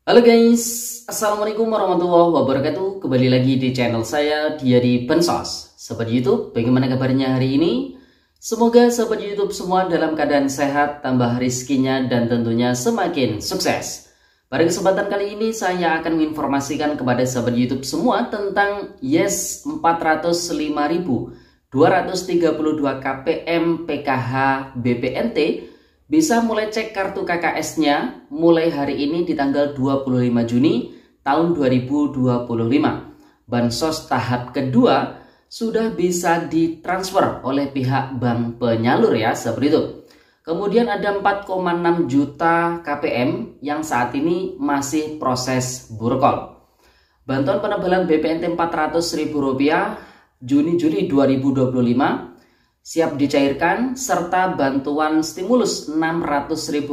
Halo guys, Assalamualaikum warahmatullahi wabarakatuh. Kembali lagi di channel saya, Diary Bansos. Sobat YouTube, bagaimana kabarnya hari ini? Semoga sobat YouTube semua dalam keadaan sehat, tambah rizkinya, dan tentunya semakin sukses. Pada kesempatan kali ini saya akan menginformasikan kepada sobat YouTube semua tentang Yes 405.232 KPM PKH BPNT bisa mulai cek kartu KKS-nya mulai hari ini di tanggal 25 Juni tahun 2025. Bansos tahap kedua sudah bisa ditransfer oleh pihak bank penyalur ya, seperti itu. Kemudian ada 4,6 juta KPM yang saat ini masih proses burkol. Bantuan penebalan BPNT Rp400.000 Juni-Juli 2025 siap dicairkan, serta bantuan stimulus Rp600.000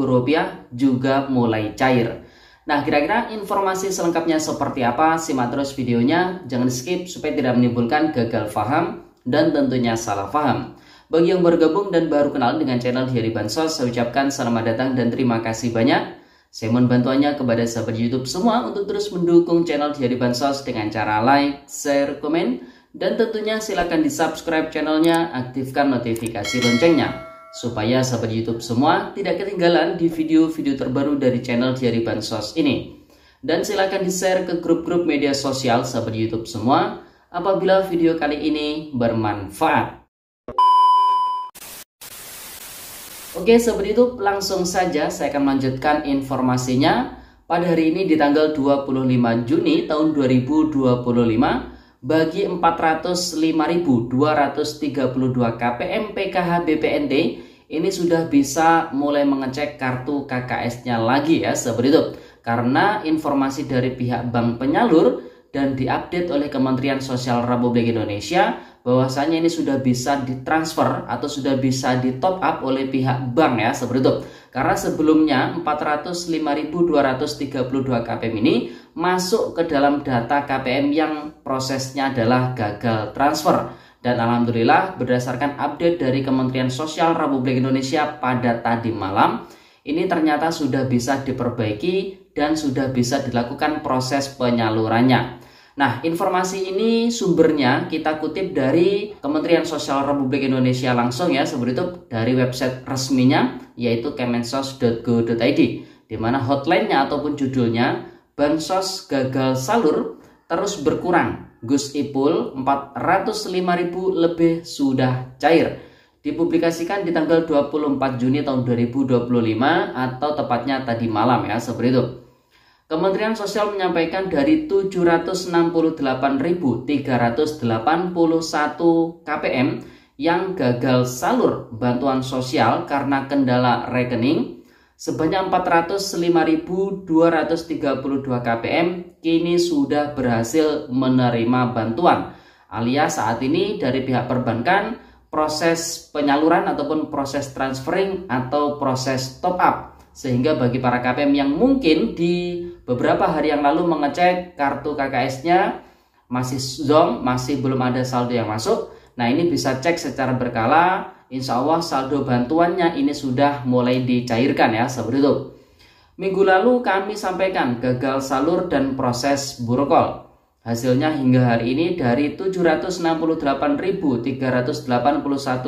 juga mulai cair. Nah, kira-kira informasi selengkapnya seperti apa? Simak terus videonya, jangan skip supaya tidak menimbulkan gagal paham dan tentunya salah paham. Bagi yang bergabung dan baru kenal dengan channel Diary Bansos, saya ucapkan selamat datang dan terima kasih banyak. Saya mohon bantuannya kepada sahabat YouTube semua untuk terus mendukung channel Diary Bansos dengan cara like, share, komen, dan tentunya silakan di subscribe channelnya, aktifkan notifikasi loncengnya supaya sahabat YouTube semua tidak ketinggalan di video-video terbaru dari channel Diary Bansos ini. Dan silakan di share ke grup-grup media sosial sahabat YouTube semua apabila video kali ini bermanfaat. Oke sahabat YouTube, langsung saja saya akan melanjutkan informasinya. Pada hari ini di tanggal 25 Juni tahun 2025 bagi 405.232 KPM PKH BPNT ini sudah bisa mulai mengecek kartu KKS-nya lagi ya, seperti itu. Karena informasi dari pihak bank penyalur dan diupdate oleh Kementerian Sosial Republik Indonesia bahwasanya ini sudah bisa ditransfer atau sudah bisa di top up oleh pihak bank ya, seperti itu. Karena sebelumnya 405.232 KPM ini masuk ke dalam data KPM yang prosesnya adalah gagal transfer. Dan alhamdulillah berdasarkan update dari Kementerian Sosial Republik Indonesia pada tadi malam, ini ternyata sudah bisa diperbaiki dan sudah bisa dilakukan proses penyalurannya. Nah, informasi ini sumbernya kita kutip dari Kementerian Sosial Republik Indonesia langsung ya, seperti itu, dari website resminya yaitu kemensos.go.id, di mana hotline-nya ataupun judulnya Bansos Gagal Salur Terus Berkurang, Gus Ipul 405.000 lebih sudah cair. Dipublikasikan di tanggal 24 Juni tahun 2025 atau tepatnya tadi malam ya, seperti itu. Kementerian Sosial menyampaikan dari 768.381 KPM yang gagal salur bantuan sosial karena kendala rekening, sebanyak 405.232 KPM kini sudah berhasil menerima bantuan. Alias saat ini dari pihak perbankan proses penyaluran ataupun proses transferring atau proses top up. Sehingga bagi para KPM yang mungkin di beberapa hari yang lalu mengecek kartu KKS-nya masih zonk, masih belum ada saldo yang masuk, nah ini bisa cek secara berkala. Insya Allah saldo bantuannya ini sudah mulai dicairkan ya, seperti itu. Minggu lalu kami sampaikan gagal salur dan proses burkol. Hasilnya hingga hari ini dari 768.381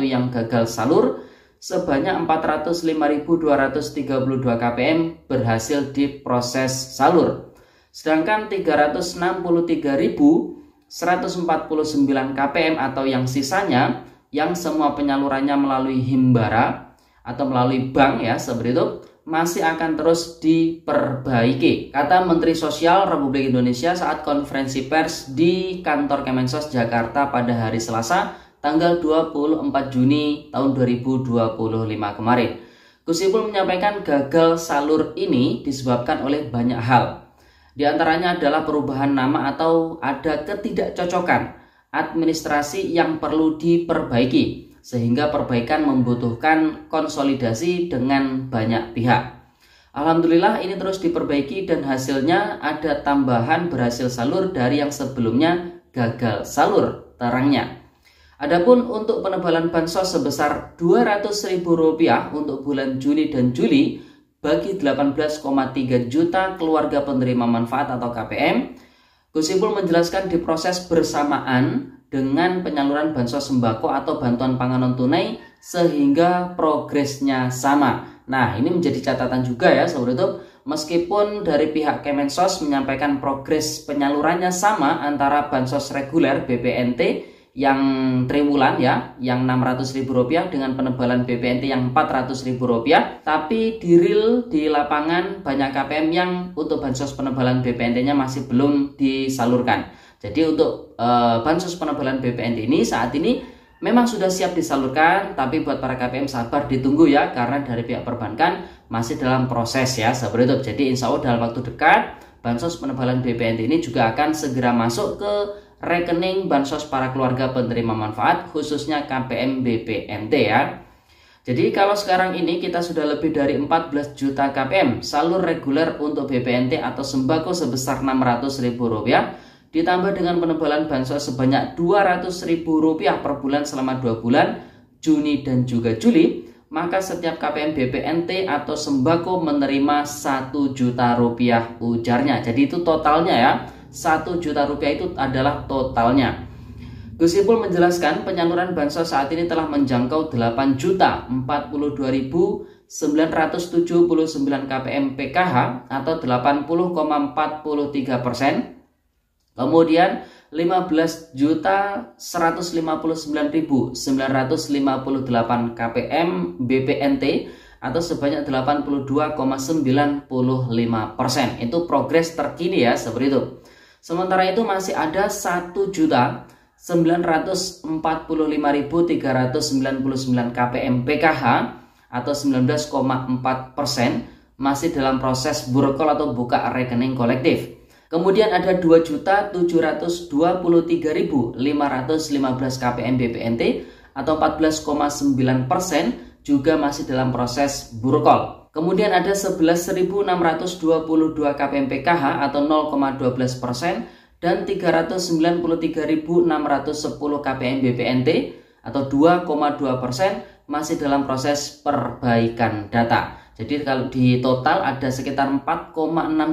yang gagal salur, sebanyak 405.232 KPM berhasil diproses salur. Sedangkan 363.149 KPM atau yang sisanya yang semua penyalurannya melalui himbara atau melalui bank ya, seperti itu, masih akan terus diperbaiki, kata Menteri Sosial Republik Indonesia saat konferensi pers di kantor Kemensos Jakarta pada hari Selasa tanggal 24 Juni tahun 2025 kemarin. Gus Ipul menyampaikan gagal salur ini disebabkan oleh banyak hal. Di antaranya adalah perubahan nama atau ada ketidakcocokan administrasi yang perlu diperbaiki, sehingga perbaikan membutuhkan konsolidasi dengan banyak pihak. Alhamdulillah ini terus diperbaiki dan hasilnya ada tambahan berhasil salur dari yang sebelumnya gagal salur, terangnya. Adapun untuk penebalan bansos sebesar Rp200.000 untuk bulan Juni dan Juli bagi 18,3 juta keluarga penerima manfaat atau KPM. Gus Ipul menjelaskan diproses bersamaan dengan penyaluran bansos sembako atau bantuan pangan non tunai sehingga progresnya sama. Nah, ini menjadi catatan juga ya Sobat YouTube, meskipun dari pihak Kemensos menyampaikan progres penyalurannya sama antara bansos reguler BPNT yang triwulan ya, yang Rp600.000 dengan penebalan BPNT yang Rp400.000, tapi di real di lapangan banyak KPM yang untuk bansos penebalan BPNT-nya masih belum disalurkan. Jadi untuk bansos penebalan BPNT ini saat ini memang sudah siap disalurkan, tapi buat para KPM sabar ditunggu ya, karena dari pihak perbankan masih dalam proses ya Sobat YouTube. Jadi insya Allah dalam waktu dekat bansos penebalan BPNT ini juga akan segera masuk ke rekening bansos para keluarga penerima manfaat khususnya KPM BPNT ya. Jadi kalau sekarang ini kita sudah lebih dari 14 juta KPM salur reguler untuk BPNT atau sembako sebesar Rp600.000 ditambah dengan penebalan bansos sebanyak Rp200.000 per bulan selama 2 bulan Juni dan juga Juli, maka setiap KPM BPNT atau sembako menerima Rp1 juta ujarnya. Jadi itu totalnya ya, Rp1 juta itu adalah totalnya. Gus Ipul menjelaskan penyaluran bansos saat ini telah menjangkau 8.042.979 KPM PKH atau 80,43%. Kemudian 15.159.958 KPM BPNT atau sebanyak 82,95%. Itu progres terkini ya seperti itu. Sementara itu masih ada 1.945.399 KPM PKH atau 19,4% masih dalam proses burkol atau buka rekening kolektif. Kemudian ada 2.723.515 KPM BPNT atau 14,9% juga masih dalam proses burkol. Kemudian ada 11.622 KPM PKH atau 0,12% dan 393.610 KPM BPNT atau 2,2% masih dalam proses perbaikan data. Jadi kalau di total ada sekitar 4,6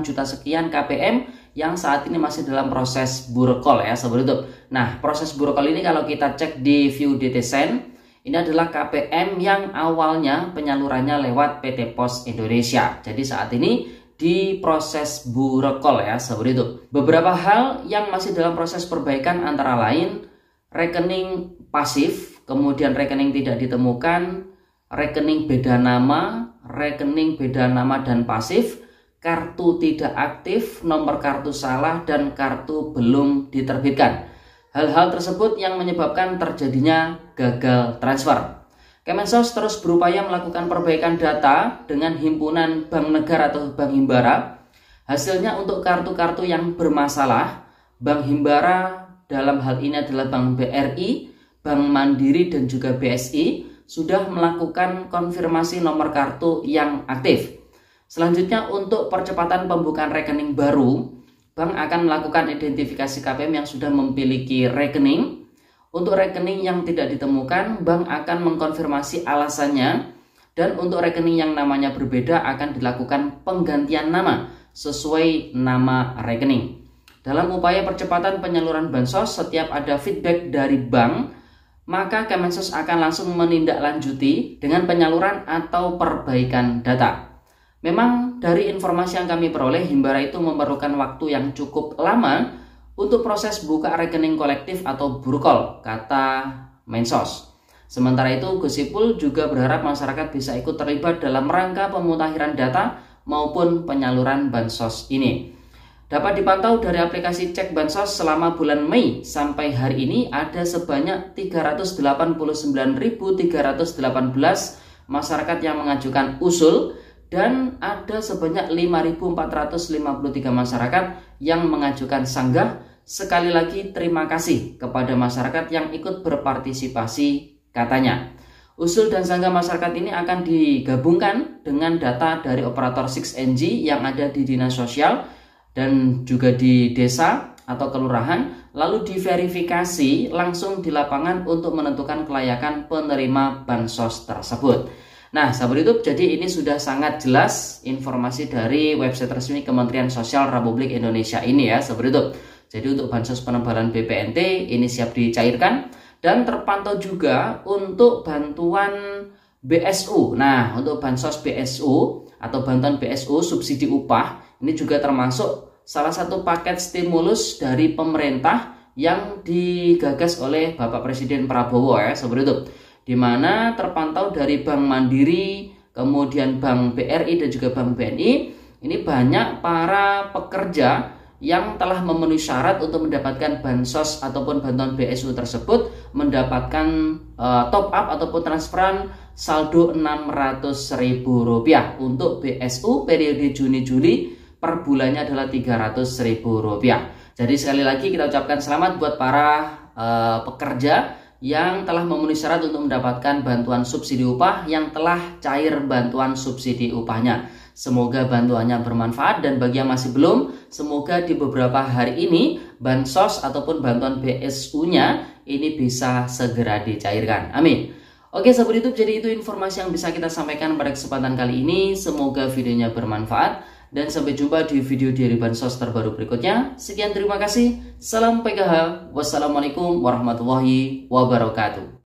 juta sekian KPM yang saat ini masih dalam proses burkol ya Sobat YouTube. Nah, proses burkol ini kalau kita cek di view DTSEN, ini adalah KPM yang awalnya penyalurannya lewat PT Pos Indonesia. Jadi saat ini di proses burkol ya Sobat YouTube. Beberapa hal yang masih dalam proses perbaikan antara lain rekening pasif, kemudian rekening tidak ditemukan, rekening beda nama dan pasif, kartu tidak aktif, nomor kartu salah, dan kartu belum diterbitkan. Hal-hal tersebut yang menyebabkan terjadinya gagal transfer. Kemensos terus berupaya melakukan perbaikan data dengan himpunan bank negara atau bank himbara. Hasilnya untuk kartu-kartu yang bermasalah, bank himbara dalam hal ini adalah Bank BRI, Bank Mandiri, dan juga BSI sudah melakukan konfirmasi nomor kartu yang aktif. Selanjutnya untuk percepatan pembukaan rekening baru, bank akan melakukan identifikasi KPM yang sudah memiliki rekening. Untuk rekening yang tidak ditemukan, bank akan mengkonfirmasi alasannya, dan untuk rekening yang namanya berbeda akan dilakukan penggantian nama sesuai nama rekening. Dalam upaya percepatan penyaluran bansos, setiap ada feedback dari bank, maka Kemensos akan langsung menindaklanjuti dengan penyaluran atau perbaikan data. Memang dari informasi yang kami peroleh, himbara itu memerlukan waktu yang cukup lama untuk proses buka rekening kolektif atau burkol, kata Mensos. Sementara itu, Gus Ipul juga berharap masyarakat bisa ikut terlibat dalam rangka pemutahiran data maupun penyaluran bansos ini. Dapat dipantau dari aplikasi Cek Bansos selama bulan Mei sampai hari ini ada sebanyak 389.318 masyarakat yang mengajukan usul, dan ada sebanyak 5.453 masyarakat yang mengajukan sanggah. Sekali lagi terima kasih kepada masyarakat yang ikut berpartisipasi, katanya. Usul dan sanggah masyarakat ini akan digabungkan dengan data dari operator 6NG yang ada di Dinas Sosial dan juga di desa atau kelurahan, lalu diverifikasi langsung di lapangan untuk menentukan kelayakan penerima bansos tersebut. Nah, sahabat YouTube, jadi ini sudah sangat jelas informasi dari website resmi Kementerian Sosial Republik Indonesia ini ya, sahabat YouTube. Jadi untuk bansos penebalan BPNT ini siap dicairkan dan terpantau juga untuk bantuan BSU. Nah, untuk bansos BSU atau bantuan BSU subsidi upah ini juga termasuk salah satu paket stimulus dari pemerintah yang digagas oleh Bapak Presiden Prabowo ya, sahabat YouTube. Di mana terpantau dari Bank Mandiri, kemudian Bank BRI dan juga Bank BNI, ini banyak para pekerja yang telah memenuhi syarat untuk mendapatkan bansos ataupun bantuan BSU tersebut mendapatkan top up ataupun transferan saldo Rp600.000 untuk BSU periode Juni-Juli per bulannya adalah Rp300.000. Jadi sekali lagi kita ucapkan selamat buat para pekerja yang telah memenuhi syarat untuk mendapatkan bantuan subsidi upah yang telah cair bantuan subsidi upahnya. Semoga bantuannya bermanfaat dan bagi yang masih belum, semoga di beberapa hari ini bansos ataupun bantuan BSU-nya ini bisa segera dicairkan. Amin. Oke sahabat YouTube, jadi itu informasi yang bisa kita sampaikan pada kesempatan kali ini. Semoga videonya bermanfaat dan sampai jumpa di video dari bansos terbaru berikutnya. Sekian, terima kasih. Salam PKH. Wassalamualaikum warahmatullahi wabarakatuh.